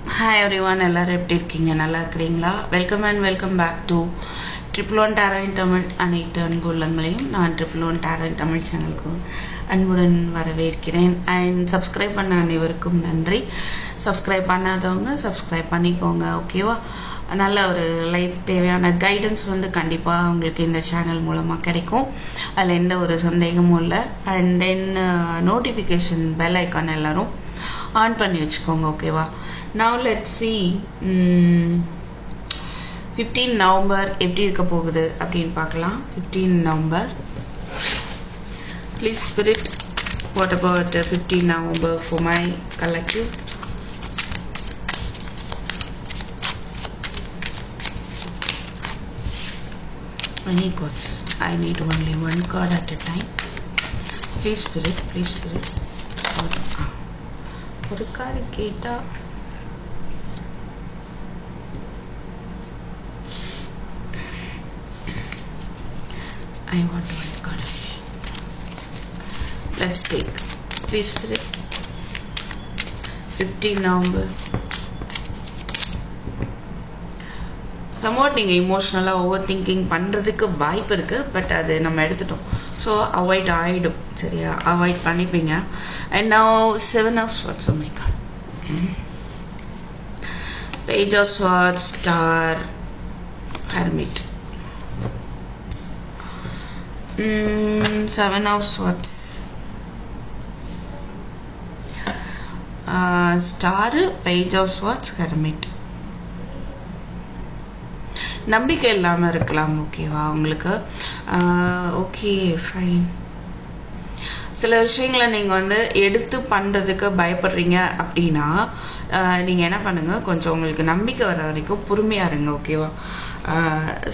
Hi everyone, எல்லாரும் எப்படி இருக்கீங்க? நல்லா இருக்கீங்களா? Welcome and welcome back to Triple One Tarot in Tamil. அனைத்து அன்பு உள்ளங்களையும் நான் Triple One Tarot in Tamil சேனலுக்கு அன்புடன் வரவேற்கிறேன். அண்ட் சப்ஸ்கிரைப் பண்ண அனைவருக்கும் நன்றி. சப்ஸ்கிரைப் பண்ணாதவங்க சப்ஸ்கிரைப் பண்ணிக்கோங்க, ஓகேவா? நல்ல ஒரு லைஃப் தேவையான கைடன்ஸ் கண்டிப்பாக உங்களுக்கு இந்த சேனல் மூலமாக கிடைக்கும். அதில் எந்த ஒரு சந்தேகமும் இல்லை. And then notification bell icon எல்லாரும் ஆன் பண்ணி வச்சுக்கோங்க, ஓகேவா? Now let's see 15 November எப்படி இருக்க போகுது அப்படின்னு பார்க்கலாம். 15 November, please spirit, what about 15 November for my collective? Any cards? I need only one card at a time. Please spirit, please spirit. ஒரு கார்டு கேட்டா I want one card. Let's take. Please spirit. 15 November. Somewhat நீங்க இமோஷனலா over thinking பண்றதுக்கு வாய்ப்பு இருக்கு, but அது நம்ம எடுத்துட்டோம். So avoid ஆயிடும், சரியா? அவாய்ட் பண்ணிப்பீங்க. And now 7 of Swords. Oh my God. Page of Swords, Star, Hermit. 7 of Swords, Star, Page of Swords, Hermit. நம்பிக்கை இல்லாம இருக்கலாம், ஓகேவா? உங்களுக்கு ஓகே ஃபைன். சில விஷயங்களை நீங்க எடுத்து பண்றதுக்கு பயப்படுறீங்க அப்படின்னா நீங்க என்ன பண்ணுங்க, கொஞ்சம் உங்களுக்கு நம்பிக்கை வர வரைக்கும் பொறுமையா இருங்க, ஓகேவா?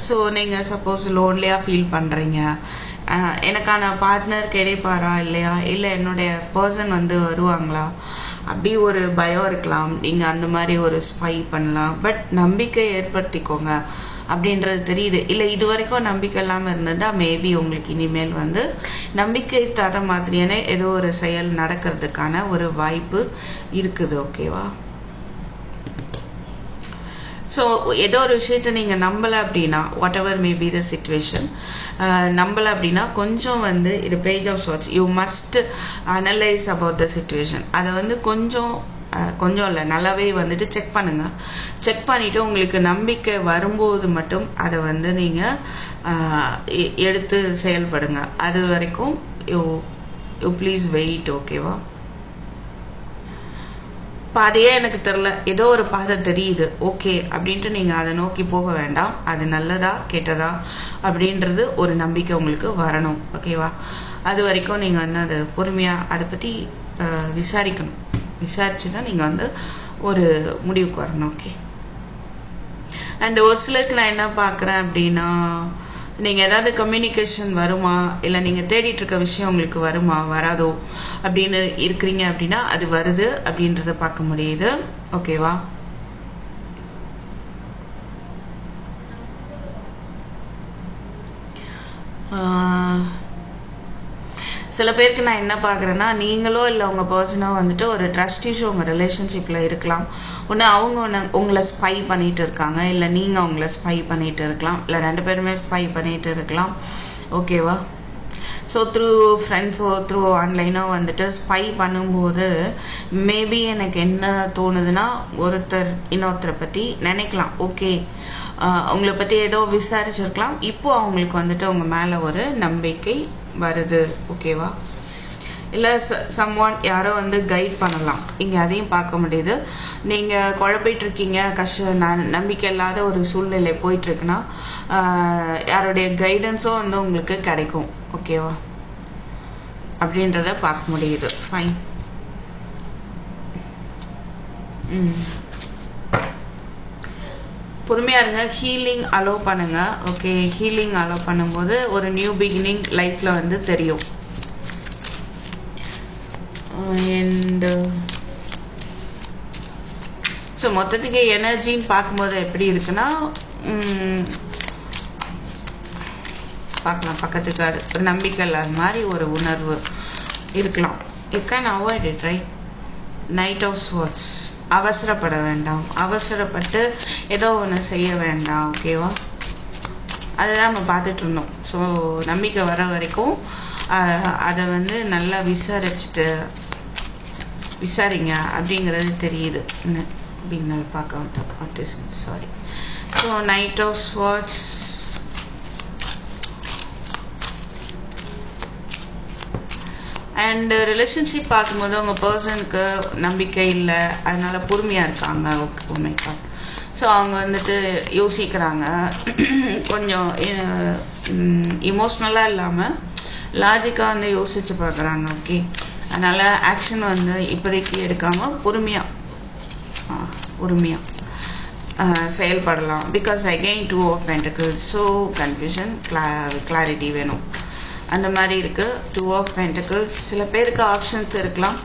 ஸோ நீங்க சப்போஸ் லோன்லியா ஃபீல் பண்றீங்க, எனக்கான பார்ட்னர் கிடைப்பாரா இல்லையா, இல்லை என்னுடைய பர்சன் வருவாங்களா, அப்படி ஒரு பயம் இருக்கலாம். நீங்க அந்த மாதிரி ஒரு ஸ்பை பண்ணலாம். பட் நம்பிக்கை ஏற்படுத்திக்கோங்க அப்படின்றது தெரியுது. இல்லை இது வரைக்கும் நம்பிக்கை இல்லாமல் இருந்ததுன்னா மேபி உங்களுக்கு இனிமேல் நம்பிக்கை தர மாதிரியான ஏதோ ஒரு செயல் நடக்கிறதுக்கான ஒரு வாய்ப்பு இருக்குது, ஓகேவா? ஸோ ஏதோ ஒரு விஷயத்த நீங்க நம்பலை அப்படின்னா, whatever may be the situation, நம்பலை அப்படின்னா கொஞ்சம் இது பேஜ் ஆஃப் ஸ்வாட்ச், you must analyse about the situation. அதை கொஞ்சம் இல்லை, நல்லாவே செக் பண்ணுங்க. செக் பண்ணிட்டு உங்களுக்கு நம்பிக்கை வரும்போது மட்டும் அதை நீங்க எடுத்து செயல்படுங்க. அது வரைக்கும் யூ ப்ளீஸ் வெயிட், ஓகேவா? பாதையே எனக்கு தெரியல, ஏதோ ஒரு பாதை தெரியுது, ஓகே அப்படின்ட்டு நீங்க அதை நோக்கி போக வேண்டாம். அது நல்லதா கெட்டதா அப்படின்றது ஒரு நம்பிக்கை உங்களுக்கு வரணும், ஓகேவா? அது வரைக்கும் நீங்க அது பொறுமையா அதை பத்தி விசாரிக்கணும். விசாரிச்சுதான் நீங்க ஒரு முடிவுக்கு வரணும், ஓகே? அண்ட் ஒரு சிலருக்கு நான் என்ன பாக்குறேன் அப்படின்னா, நீங்க ஏதாவது கம்யூனிகேஷன் வருமா, இல்லை நீங்க தேடிட்டு இருக்க விஷயம் உங்களுக்கு வருமா வராதோ அப்படின்னு இருக்கிறீங்க அப்படின்னா அது வருது அப்படின்றத பார்க்க முடியுது, ஓகேவா? சில பேருக்கு நான் என்ன பாக்குறேன்னா, நீங்களோ இல்லை உங்க பர்சனோ ஒரு ட்ரஸ்ட் இஷ்யூ உங்க ரிலேஷன்ஷிப்ல இருக்கலாம். ஒன்று அவங்க உங்களை ஸ்பை பண்ணிட்டு இருக்காங்க, இல்லை நீங்க அவங்கள ஸ்பை பண்ணிட்டு இருக்கலாம், இல்லை ரெண்டு பேருமே ஸ்பை பண்ணிட்டு இருக்கலாம், ஓகேவா? ஸோ த்ரூ ஃப்ரெண்ட்ஸோ த்ரூ ஆன்லைனோ ஸ்பை பண்ணும்போது மேபி எனக்கு என்ன தோணுதுன்னா, ஒருத்தர் இன்னொருத்தரை பத்தி நினைக்கலாம், ஓகே அவங்கள பத்தி ஏதோ விசாரிச்சிருக்கலாம். இப்போ அவங்களுக்கு உங்க மேல ஒரு நம்பிக்கை வருது, ஓகேவா? இல்ல சம்வான் யாரோ கைட் பண்ணலாம், இங்க அதையும் பார்க்க முடியுது. நீங்க குழப்பிட்டு இருக்கீங்க, நம்பிக்கை இல்லாத ஒரு சூழ்நிலை போயிட்டு இருக்குன்னா யாருடைய கைடன்ஸும் உங்களுக்கு கிடைக்கும், ஓகேவா? அப்படின்றத பார்க்க முடியுது, ஃபைன். பொறுமையா இருங்க, ஹீலிங் அலோவ் பண்ணுங்க, ஓகே? ஹீலிங் அலோவ் பண்ணும்போது ஒரு நியூ பிகினிங் லைஃப்ல தெரியும். அண்ட் ஸோ மொத்தத்துக்கு எனர்ஜின்னு பார்க்கும்போது எப்படி இருக்குன்னா, பார்க்கலாம் பக்கத்துக்கு ஒரு நம்பிக்கை இல்லாத மாதிரி ஒரு உணர்வு இருக்கலாம். You can avoid it, right? Knight of Swords. அவசரப்பட வேண்டாம், அவசரப்பட்டு ஏதோ ஒன்று செய்ய வேண்டாம். ஓகேவா? அதுதான் நம்ம பார்த்துட்டு இருந்தோம். ஸோ நம்பிக்கை வர வரைக்கும் அதை வந்து நல்லா விசாரிங்க அப்படிங்கிறது தெரியுது. அப்படின்னு பார்க்க வேண்டாம். Artist sorry. So knight of swords, and relationship பார்க்கும்போது உங்கள் பர்சனுக்கு நம்பிக்கை இல்லை, அதனால பொறுமையாக இருக்காங்க. ஓகே. ஸோ அவங்க வந்துட்டு யோசிக்கிறாங்க, கொஞ்சம் இமோஷ்னலாக இல்லாமல் லாஜிக்காக வந்து யோசிச்சு பார்க்குறாங்க. ஓகே, அதனால் ஆக்ஷன் வந்து இப்போதைக்கு எடுக்காமல் பொறுமையாக செயல்படலாம். Because again 2 of Pentacles, so confusion, clarity வேணும். அந்த மாதிரி இருக்குது 2 of Pentacles. சில பேருக்கு ஆப்ஷன்ஸ் இருக்கலாம்.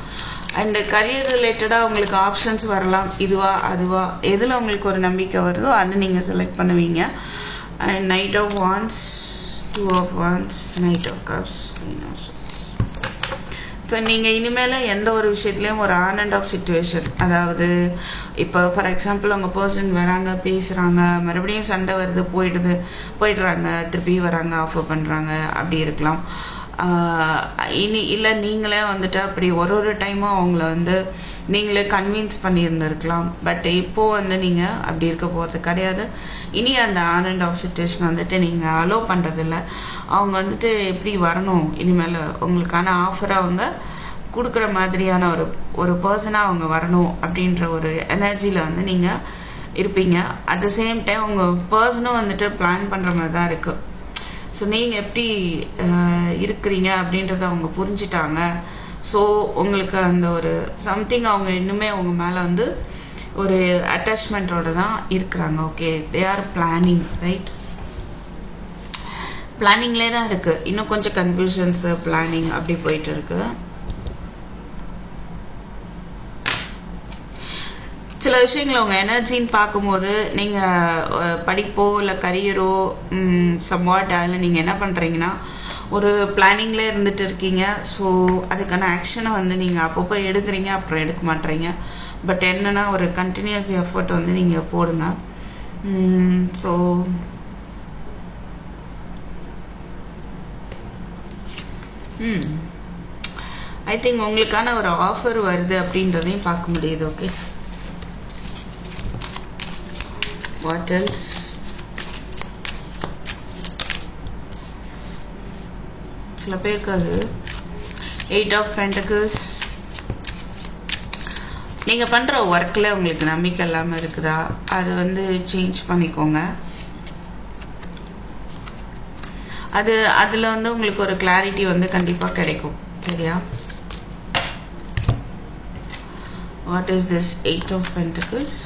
அண்ட் கரியர் ரிலேட்டடாக உங்களுக்கு ஆப்ஷன்ஸ் வரலாம். இதுவா அதுவா, எதில் உங்களுக்கு ஒரு நம்பிக்கை வருதோ அது நீங்கள் செலக்ட் பண்ணுவீங்க. And knight of wands, 2 of Wands, knight of cups. So நீங்கள் இனிமேல் எந்த ஒரு விஷயத்துலையும் ஒரு ஆன் அண்ட் ஆஃப் சிச்சுவேஷன், அதாவது இப்போ ஃபார் எக்ஸாம்பிள் உங்கள் பர்சன் வராங்க, பேசுகிறாங்க, மறுபடியும் சண்டை வருது, போயிடுறாங்க, திருப்பி வராங்க, ஆஃபர் பண்ணுறாங்க, அப்படி இருக்கலாம். இல்லை நீங்களே வந்துட்டு அப்படி ஒரு டைமும் அவங்கள வந்து நீங்களே கன்வின்ஸ் பண்ணியிருந்துருக்கலாம். பட் இப்போது வந்து நீங்கள் அப்படி இருக்க போகிறது கிடையாது. இனி அந்த ஆன் அண்ட் ஆஃப் சிச்சுவேஷன் வந்துட்டு நீங்கள் அலோவ் பண்ணுறதில்ல. அவங்க வந்துட்டு எப்படி வரணும், இனிமேல் உங்களுக்கான ஆஃபரை அவங்க கொடுக்குற மாதிரியான ஒரு பர்சனாக அவங்க வரணும் அப்படின்ற ஒரு எனர்ஜியில் வந்து நீங்கள் இருப்பீங்க. அட் த சேம் டைம் உங்கள் பர்சனும் வந்துட்டு பிளான் பண்ணுற மாதிரி தான் இருக்குது. ஸோ நீங்கள் எப்படி இருக்கிறீங்க அப்படின்றத அவங்க புரிஞ்சிட்டாங்க. ஸோ உங்களுக்கு அந்த ஒரு சம்திங் அவங்க இன்னுமே அவங்க மேலே வந்து ஒரு அட்டாச்மெண்ட்டோட தான் இருக்கிறாங்க. Okay, they are planning, right? பிளானிங்லேயே தான் இருக்குது. இன்னும் கொஞ்சம் கன்ஃபியூஷன்ஸ், பிளானிங் அப்படி போயிட்டு இருக்கு. சில விஷயங்களை உங்கள் எனர்ஜின்னு பார்க்கும்போது நீங்கள் படிப்போ இல்லை கரியரோ சம்வாட் அதில் நீங்கள் என்ன பண்ணுறீங்கன்னா ஒரு பிளானிங்லேயே இருந்துட்டு இருக்கீங்க. ஸோ அதுக்கான ஆக்ஷனை வந்து நீங்கள் அப்பப்போ எடுக்கிறீங்க, அப்புறம் எடுக்க மாட்டீங்க. பட் என்னன்னா ஒரு கண்டினியூஸ் எஃபர்ட் வந்து நீங்கள் போடுங்க. ஸோ ஐ திங்க் உங்களுக்கான ஒரு ஆஃபர் வருது அப்படின்றதையும் பார்க்க முடியுது. Okay, what else? சில பேருக்கு அது 8 of Pentacles. நீங்க பண்ற ஒர்க்ல உங்களுக்கு நம்பிக்கை இல்லாம இருக்குதா, அது வந்து சேஞ்ச் பண்ணிக்கோங்க. அதுல வந்து உங்களுக்கு ஒரு கிளாரிட்டி வந்து கண்டிப்பா கிடைக்கும். சரியா? what is this 8 of Pentacles?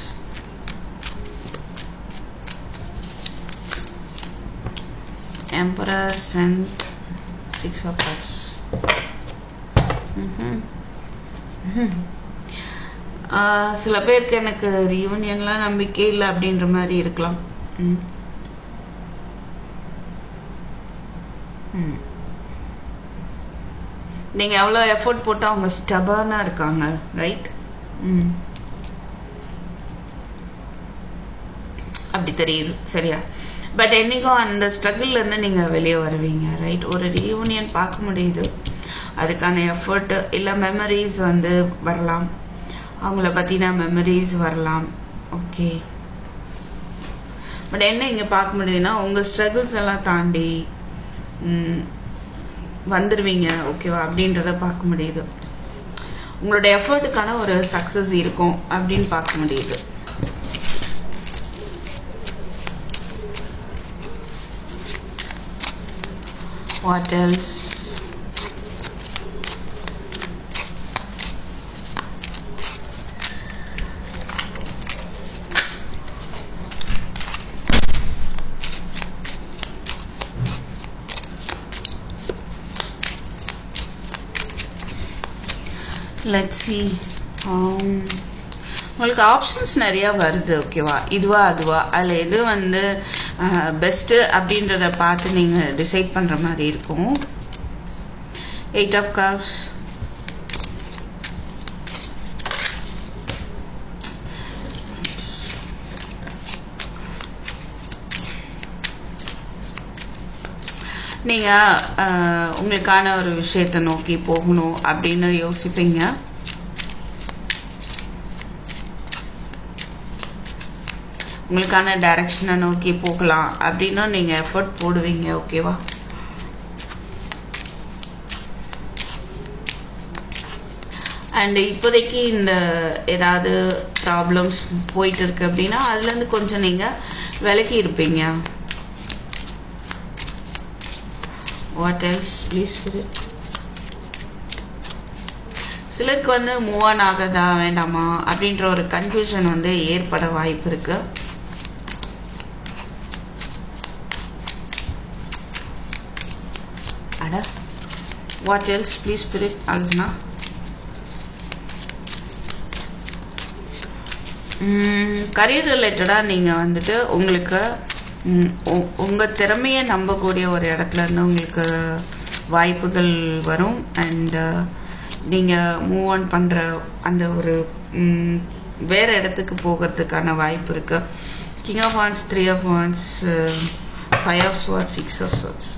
Emperor, Strength, 6 of Cups. சில பேருக்கு எனக்கு ரியூனியன்லாம் நம்பிக்கை இல்லை அப்படின்ற மாதிரி இருக்கலாம். நீங்க எவ்வளவு எஃபோர்ட் போட்டு அவங்க ஸ்டபர்னா இருக்காங்க, ரைட்? அப்படி தெரியுது. சரியா? பட் என்னைக்கும் அந்த ஸ்ட்ரகிள்ல இருந்து நீங்க வெளியே வருவீங்க, ரைட்? ஒரு ரீயூனியன் பார்க்க முடியுது. அதுக்கான எஃபர்ட் இல்லை மெமரிஸ் வந்து வரலாம், அவங்கள பத்தின மெமரிஸ் வரலாம். ஓகே, பட் என்ன இங்க பார்க்க முடியுதுன்னா உங்க ஸ்ட்ரகிள்ஸ் எல்லாம் தாண்டி வந்துடுவீங்க. ஓகேவா? அப்படின்றத பார்க்க முடியுது. உங்களோட எஃபர்ட்டுக்கான ஒரு சக்சஸ் இருக்கும் அப்படின்னு பார்க்க முடியுது. What else? Let's see. உங்களுக்கு ஆப்ஷன்ஸ் நிறைய வருது. ஓகேவா? இதுவா அதுவா, அதில் எது வந்து பெஸ்ட்டு அப்படின்றத பார்த்து நீங்கள் டிசைட் பண்ணுற மாதிரி இருக்கும். 8 of Cups, நீங்க உங்களுக்கான ஒரு விஷயத்தை நோக்கி போகணும் அப்படின்னு யோசிப்பீங்க. உங்களுக்கான டைரக்ஷனை நோக்கி போகலாம் அப்படின்னு நீங்க எஃபர்ட் போடுவீங்க. ஓகேவா? அண்ட் இப்போதைக்கு இந்த ஏதாவது ப்ராப்ளம்ஸ் போயிட்டு இருக்கு அப்படின்னா அதுல இருந்து கொஞ்சம் நீங்க விலகி இருப்பீங்க. What else please? சிலருக்கு வந்து மூவ் ஆன் ஆகதா வேண்டாமா அப்படின்ற ஒரு கன்ஃபியூஷன் வந்து ஏற்பட வாய்ப்பு இருக்கு. அட வாட் எல்ஸ் ப்ளீஸ் ஸ்பிரிட்? அதுனா கரியர் ரிலேட்டடா நீங்க வந்துட்டு உங்களுக்கு உங்க திறமையை நம்பக்கூடிய ஒரு இடத்துல இருந்து உங்களுக்கு வாய்ப்புகள் வரும். அண்ட் நீங்க மூவ் ஆன் பண்ற அந்த ஒரு வேற இடத்துக்கு போகிறதுக்கான வாய்ப்பு இருக்கு. King of wands, 3 of wands, 5 of swords, 6 of swords.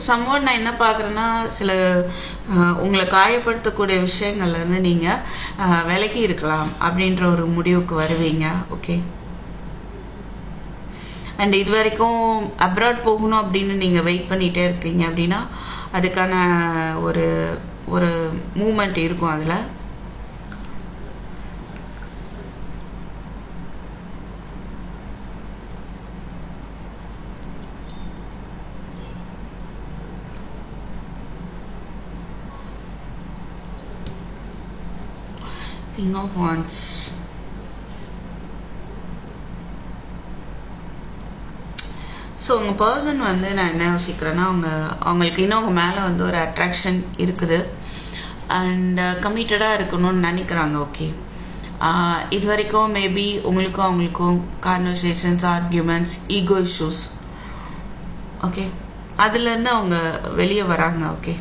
Somewhat நான் என்ன பார்க்குறேன்னா, சில உங்களை காயப்படுத்தக்கூடிய விஷயங்கள்ல இருந்து நீங்க விலகி இருக்கலாம் அப்படின்ற ஒரு முடிவுக்கு வருவீங்க. ஓகே? அண்ட் இது வரைக்கும் அப்ராட் போகணும் அப்படின்னு நீங்க வெயிட் பண்ணிட்டே இருக்கீங்க அப்படின்னா அதுக்கான ஒரு ஒரு மூமெண்ட் இருக்கும் அதுல. King of Wands. ஸோ உங்கள் பர்சன் வந்து நான் என்ன யோசிக்கிறேன்னா அவங்களுக்கு இன்னும் அவங்க மேலே வந்து ஒரு அட்ராக்ஷன் இருக்குது அண்ட் கமிட்டடாக இருக்கணும்னு நினைக்கிறாங்க. ஓகே? இது வரைக்கும் மேபி உங்களுக்கும் அவங்களுக்கும் conversations, arguments, ego issues, okay, அதுலேருந்து அவங்க வெளியே வராங்க. ஓகே?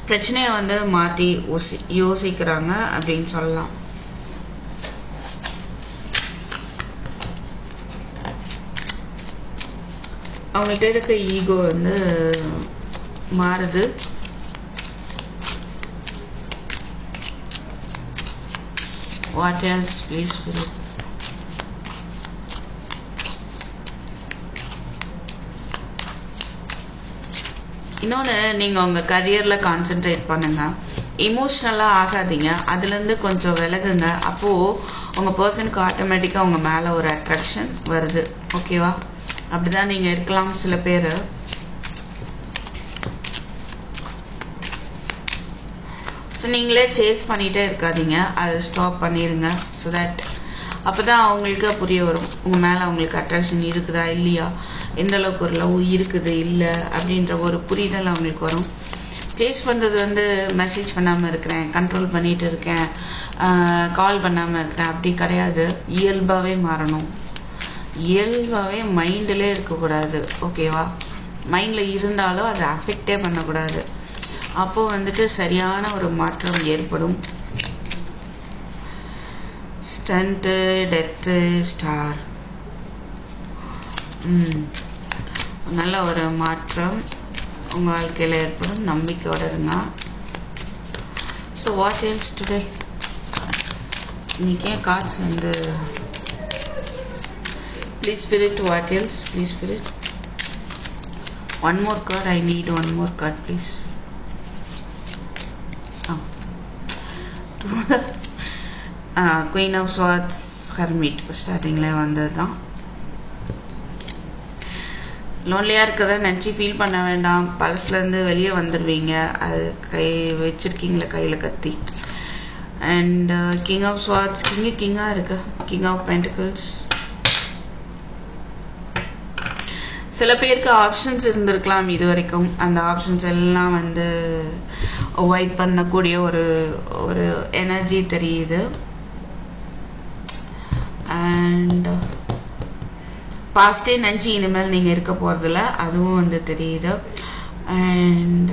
பிரச்சனையை வந்து மாற்றி யோசிக்கிறாங்க அப்படின்னு சொல்லலாம். அவங்கள்ட்ட இருக்க ஈகோ வந்து மாறுது. What else please? இன்னொன்று, நீங்கள் உங்கள் கரியரில் கான்சென்ட்ரேட் பண்ணுங்க. இமோஷ்னலாக ஆகாதீங்க. அதுலேருந்து கொஞ்சம் விலகுங்க. அப்போது உங்கள் பர்சனுக்கு ஆட்டோமேட்டிக்காக உங்கள் மேலே ஒரு அட்ராக்ஷன் வருது. ஓகேவா? அப்படிதான் நீங்கள் இருக்கலாம் சில பேர். ஸோ நீங்களே சேஸ் பண்ணிகிட்டே இருக்காதீங்க. அதை ஸ்டாப் பண்ணிடுங்க. ஸோ தட் அப்போ தான் அவங்களுக்கு புரிய வரும் உங்கள் மேலே அவங்களுக்கு அட்ராக்ஷன் இருக்குதா இல்லையா, எந்த அளவுக்கு ஒரு லவ் இருக்குது இல்லை அப்படின்ற ஒரு புரிதல் அவங்களுக்கு வரும். சேஸ் பண்ணுறது வந்து மெசேஜ் பண்ணாமல் இருக்கிறேன், கண்ட்ரோல் பண்ணிட்டு இருக்கேன், கால் பண்ணாமல் இருக்கிறேன் அப்படி கிடையாது. இயல்பாகவே மாறணும். இயல்பாகவே மைண்டிலே இருக்கக்கூடாது. ஓகேவா? மைண்டில் இருந்தாலும் அதை அஃபெக்டே பண்ணக்கூடாது. அப்போது வந்துட்டு சரியான ஒரு மாற்றம் ஏற்படும். ஸ்டண்ட்டு, டெத்து, ஸ்டார், நல்ல ஒரு மாற்றம் உங்கள் வாழ்க்கையில் ஏற்படும். நம்பிக்கையோடு இருங்க. So what else today? இன்னைக்கு ஏன் கார்ட்ஸ் வந்து please spirit, what else please spirit? One more card, I need one more card please. Queen of swords, hermit ஸ்டார்டிங்கில் வந்தது தான். லோன்லியாக இருக்கதை நினச்சி ஃபீல் பண்ண வேண்டாம். பழசுலேருந்து வெளியே வந்துடுவீங்க. அது வச்சுருக்கீங்களே கையில் கத்தி. அண்ட் கிங் ஆஃப் ஸ்வார்ட்ஸ், கிங்காக இருக்கு. King of pentacles. சில பேருக்கு ஆப்ஷன்ஸ் இருந்திருக்கலாம் இது வரைக்கும். அந்த ஆப்ஷன்ஸ் எல்லாம் வந்து அவாய்ட் பண்ணக்கூடிய ஒரு எனர்ஜி தெரியுது. அண்ட் பாஸ்டே நினச்சி இனிமேல் நீங்கள் இருக்க போகிறதில்ல, அதுவும் வந்து தெரியுது. அண்ட்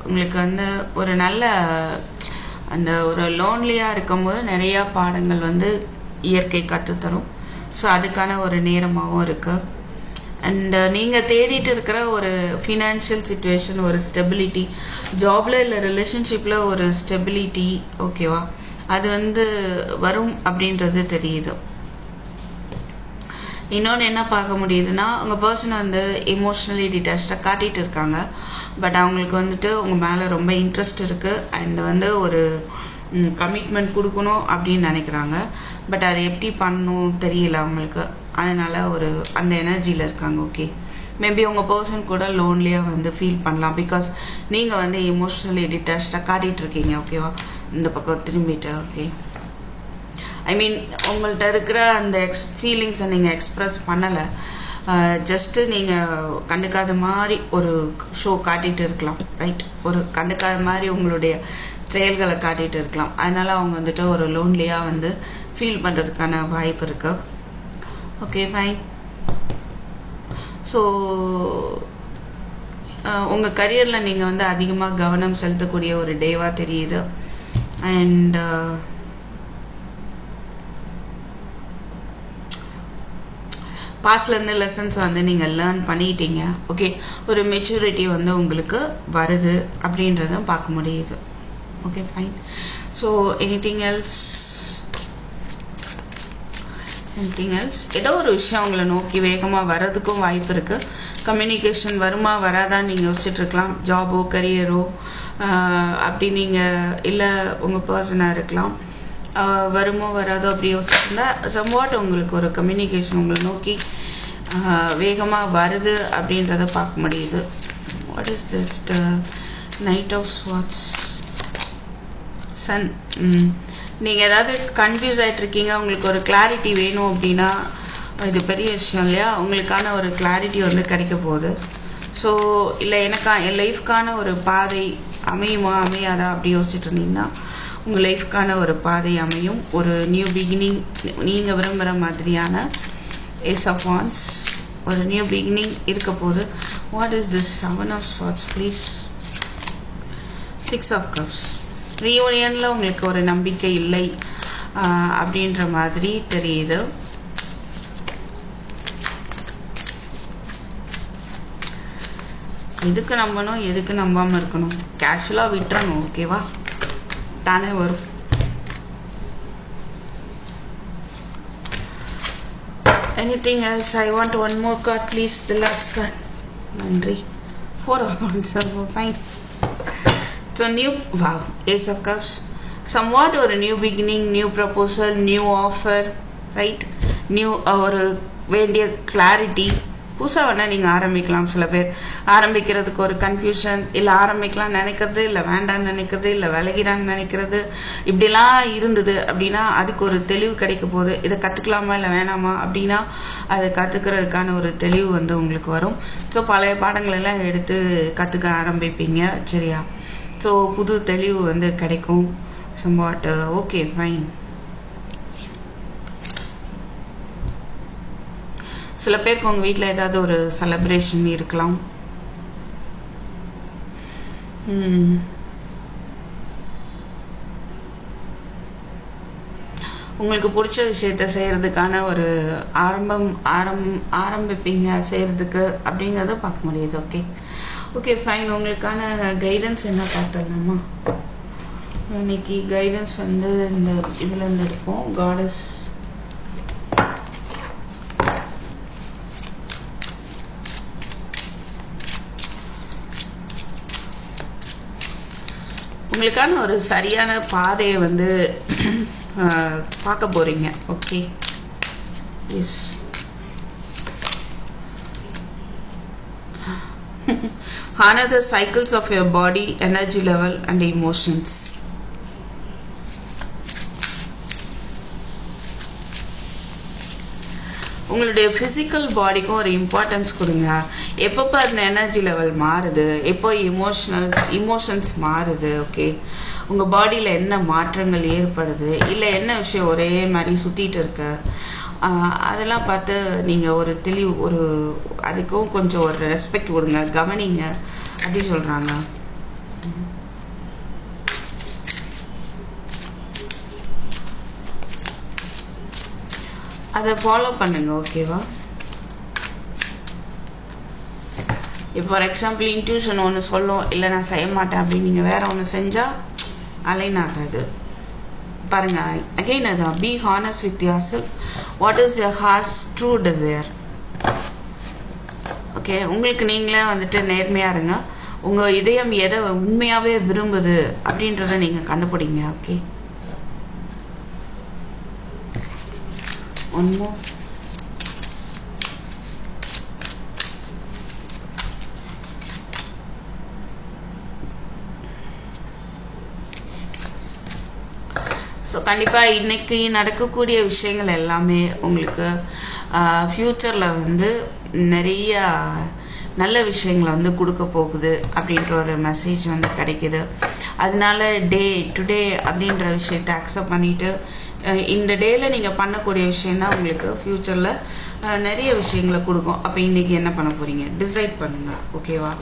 உங்களுக்கு வந்து ஒரு நல்ல அந்த ஒரு லோன்லியாக இருக்கும்போது நிறையா பாடங்கள் வந்து இயற்கை கற்றுத்தரும். ஸோ அதுக்கான ஒரு நேரமாகவும் இருக்குது. அண்ட் நீங்கள் தேடிட்டு இருக்கிற ஒரு ஃபினான்ஷியல் சிச்சுவேஷன், ஒரு ஸ்டெபிலிட்டி, ஜாப்ல இல்லை ரிலேஷன்ஷிப்பில் ஒரு ஸ்டெபிலிட்டி, ஓகேவா, அது வந்து வரும் அப்படின்றது தெரியுது. இன்னொன்று என்ன பார்க்க முடியுதுன்னா, உங்கள் பர்சன் வந்து எமோஷ்னலி டிட்டாச்சாக காட்டிகிட்டு இருக்காங்க. பட் அவங்களுக்கு வந்துட்டு உங்கள் மேலே ரொம்ப இன்ட்ரெஸ்ட் இருக்குது அண்ட் வந்து ஒரு கமிட்மெண்ட் கொடுக்கணும் அப்படின்னு நினைக்கிறாங்க. பட் அதை எப்படி பண்ணணும் தெரியல அவங்களுக்கு. அதனால் ஒரு அந்த எனர்ஜியில் இருக்காங்க. ஓகே, மேபி உங்கள் பர்சன் கூட லோன்லியாக வந்து ஃபீல் பண்ணலாம். பிகாஸ் நீங்கள் வந்து எமோஷ்னலி டிட்டாச்சாக காட்டிகிட்டு இருக்கீங்க. ஓகேவா, இந்த பக்கம் திரும்பிட்டு. ஓகே, ஐ மீன் உங்கள்கிட்ட இருக்கிற அந்த ஃபீலிங்ஸை நீங்கள் எக்ஸ்ப்ரெஸ் பண்ணலை. ஜஸ்ட்டு நீங்கள் கண்டுக்காத மாதிரி ஒரு ஷோ காட்டிகிட்டு இருக்கலாம். ரைட், ஒரு கண்டுக்காத மாதிரி உங்களுடைய செயல்களை காட்டிகிட்டு இருக்கலாம். அதனால் அவங்க வந்துட்டு ஒரு லோன்லியாக வந்து ஃபீல் பண்ணுறதுக்கான வாய்ப்பு இருக்குது. Okay, fine. ஸோ உங்கள் கரியரில் நீங்கள் வந்து அதிகமாக கவனம் செலுத்தக்கூடிய ஒரு டேவாக தெரியுது. அண்ட் பாஸ்ட்லேருந்து லெசன்ஸ் வந்து நீங்கள் லேர்ன் பண்ணிட்டீங்க. ஓகே, ஒரு மெச்சூரிட்டி வந்து உங்களுக்கு வருது அப்படின்றதும் பார்க்க முடியுது. Okay, fine. So anything else? ஏதோ ஒரு விஷயம் உங்களை நோக்கி வேகமாக வர்றதுக்கும் வாய்ப்பு இருக்குது. கம்யூனிகேஷன் வருமா வராதான்னு நீங்கள் யோசிச்சுட்டு இருக்கலாம். ஜாபோ கரியரோ அப்படி நீங்கள் இல்லை உங்கள் பர்சனாக இருக்கலாம். வருமோ வராதோ அப்படி யோசிச்சுருந்தா சம்வாட் உங்களுக்கு ஒரு கம்யூனிகேஷன் உங்களை நோக்கி வேகமாக வருது அப்படின்றத பார்க்க முடியுது. What is this? Knight of swords, sun. நீங்கள் ஏதாவது கன்ஃபியூஸ் ஆகிட்டு இருக்கீங்க, உங்களுக்கு ஒரு கிளாரிட்டி வேணும் அப்படின்னா இது பெரிய விஷயம் இல்லையா? உங்களுக்கான ஒரு கிளாரிட்டி வந்து கிடைக்க போகுது. ஸோ இல்லை என் லைஃப்க்கான ஒரு பாதை அமையுமா அமையாதா அப்படி யோசிச்சுட்டு இருந்தீங்கன்னா உங்கள் லைஃப்க்கான ஒரு பாதை அமையும். ஒரு நியூ பிகினிங் நீங்கள் விரும்புகிற மாதிரியான ஏஸ் ஆஃப் வான்ஸ், ஒரு நியூ பிகினிங் இருக்க போகுது. What is this? 7 of Swords please. 6 of Cups. ரீயூனியனில் உங்களுக்கு ஒரு நம்பிக்கை இல்லை அப்படின்ற மாதிரி தெரியுது. எதுக்கு நம்பணும், எதுக்கு நம்பாமல் இருக்கணும்? கேஷுவலாக விட்டுறணும். ஓகேவா, தானே வரும். Anything else? I want one more card please. The last card. நன்றி. 4 of Wands. Fine. So new, wow, Ace of Cups. Somewhat or a new beginning, new proposal, new offer, right? New ஒரு வேண்டிய clarity புதுசாக வேணால் நீங்கள் ஆரம்பிக்கலாம். சில பேர் ஆரம்பிக்கிறதுக்கு ஒரு கன்ஃபியூஷன், இல்லை ஆரம்பிக்கலாம் நினைக்கிறது, இல்லை வேண்டான்னு நினைக்கிறது, இல்லை விலகிறான்னு நினைக்கிறது, இப்படிலாம் இருந்தது அப்படின்னா அதுக்கு ஒரு தெளிவு கிடைக்க போகுது. இதை கற்றுக்கலாமா இல்லை வேணாமா அப்படின்னா அதை கற்றுக்கிறதுக்கான ஒரு தெளிவு வந்து உங்களுக்கு வரும். ஸோ பழைய பாடங்களெல்லாம் எடுத்து கற்றுக்க ஆரம்பிப்பீங்க. சரியா? ஸோ புது தெளிவு வந்து கிடைக்கும். Somewhat okay, fine. சில பேருக்கு உங்கள் வீட்டில் ஏதாவது ஒரு செலிப்ரேஷன் இருக்கலாம். உங்களுக்கு பிடிச்ச விஷயத்த செய்கிறதுக்கான ஒரு ஆரம்பிப்பீங்க செய்கிறதுக்கு அப்படிங்கிறத பார்க்க முடியுது. Okay okay, fine. உங்களுக்கான கைடன்ஸ் என்ன பார்த்துடலாமா? இன்னைக்கு கைடன்ஸ் வந்து இந்த இதுலேருந்து எடுப்போம். காடஸ் உங்களுக்கான ஒரு சரியான பாதையை வந்து பார்க்க போறீங்க. Okay, yes. Honor the cycles of your body, energy level and emotions. உங்களுடைய ஃபிசிக்கல் பாடிக்கும் ஒரு இம்பார்ட்டன்ஸ் கொடுங்க. எப்பப்போ அந்த எனர்ஜி லெவல் மாறுது, எப்போ இமோஷன்ஸ் மாறுது, ஓகே, உங்கள் பாடியில் என்ன மாற்றங்கள் ஏற்படுது, இல்லை என்ன விஷயம் ஒரே மாதிரி சுற்றிட்டு இருக்க, அதெல்லாம் பார்த்து நீங்கள் ஒரு தெளிவு ஒரு அதுக்கும் கொஞ்சம் ஒரு ரெஸ்பெக்ட் கொடுங்க, கவனிங்க அப்படி சொல்கிறாங்க. அதை ஃபாலோ பண்ணுங்க. ஓகேவா? இப்போ ஃபார் எக்ஸாம்பிள் இன்ட்யூஷன் ஒன்று சொல்லும், இல்லை நான் செய்ய மாட்டேன் அப்படின்னு நீங்கள் வேற ஒன்று செஞ்சால் அலைன் ஆகாது. பாருங்க, அகெயின் அதான், be honest with yourself. What is your heart's true desire? Okay, உங்களுக்கு நீங்களே வந்துட்டு நேர்மையாக இருங்க. உங்கள் இதயம் எதை உண்மையாகவே விரும்புது அப்படின்றத நீங்கள் கண்டுபிடிங்க. Okay, one more. ஸோ கண்டிப்பாக இன்னைக்கு நடக்கக்கூடிய விஷயங்கள் எல்லாமே உங்களுக்கு ஃப்யூச்சரில் வந்து நிறைய நல்ல விஷயங்களை வந்து கொடுக்க போகுது அப்படின்ற ஒரு மெசேஜ் வந்து கிடைக்குது. அதனால டுடே அப்படின்ற விஷயத்தை அக்செப்ட் பண்ணிட்டு இந்த டேல நீங்கள் பண்ணக்கூடிய விஷயம்தான் உங்களுக்கு ஃப்யூச்சரில் நிறைய விஷயங்களை கொடுக்கும். அப்போ இன்னைக்கு என்ன பண்ண போறீங்க டிசைட் பண்ணுங்க. ஓகேவா?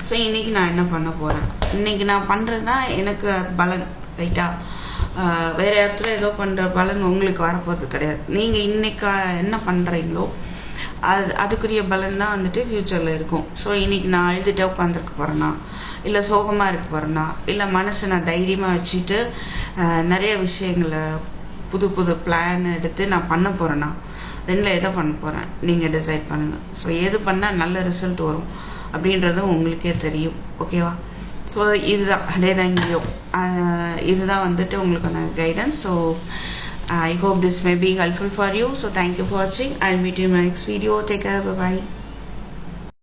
ஸோ இன்னைக்கு நான் என்ன பண்ண போறேன், இன்னைக்கு நான் பண்ணுறது தான் எனக்கு பலன். ரைட்டா? வேற இடத்துல ஏதோ பண்ற பலன் உங்களுக்கு வரப்போறது கிடையாது. நீங்க இன்னைக்கு என்ன பண்றீங்களோ அதுக்குரிய பலன் தான் வந்துட்டு ஃபியூச்சர்ல இருக்கும். ஸோ இன்னைக்கு நான் அழுதுட்டே உட்காந்துருக்க போறேன்னா, இல்லை சோகமா இருக்க போறேன்னா, இல்லை மனசை நான் தைரியமா வச்சுட்டு நிறைய விஷயங்களை புது புது பிளான் எடுத்து நான் பண்ண போறேன்னா, ரெண்டுல எதை பண்ண போறேன் நீங்க டிசைட் பண்ணுங்க. ஸோ எது பண்ணா நல்ல ரிசல்ட் வரும் அப்படின்றதும் உங்களுக்கே தெரியும். ஓகேவா? ஸோ இதுதான், அதே தான் இங்கேயும் இதுதான் வந்துட்டு உங்களுக்கான guidance. So I hope this may be helpful for you. So thank you for watching. I'll meet you in my next video. Take care. Bye bye.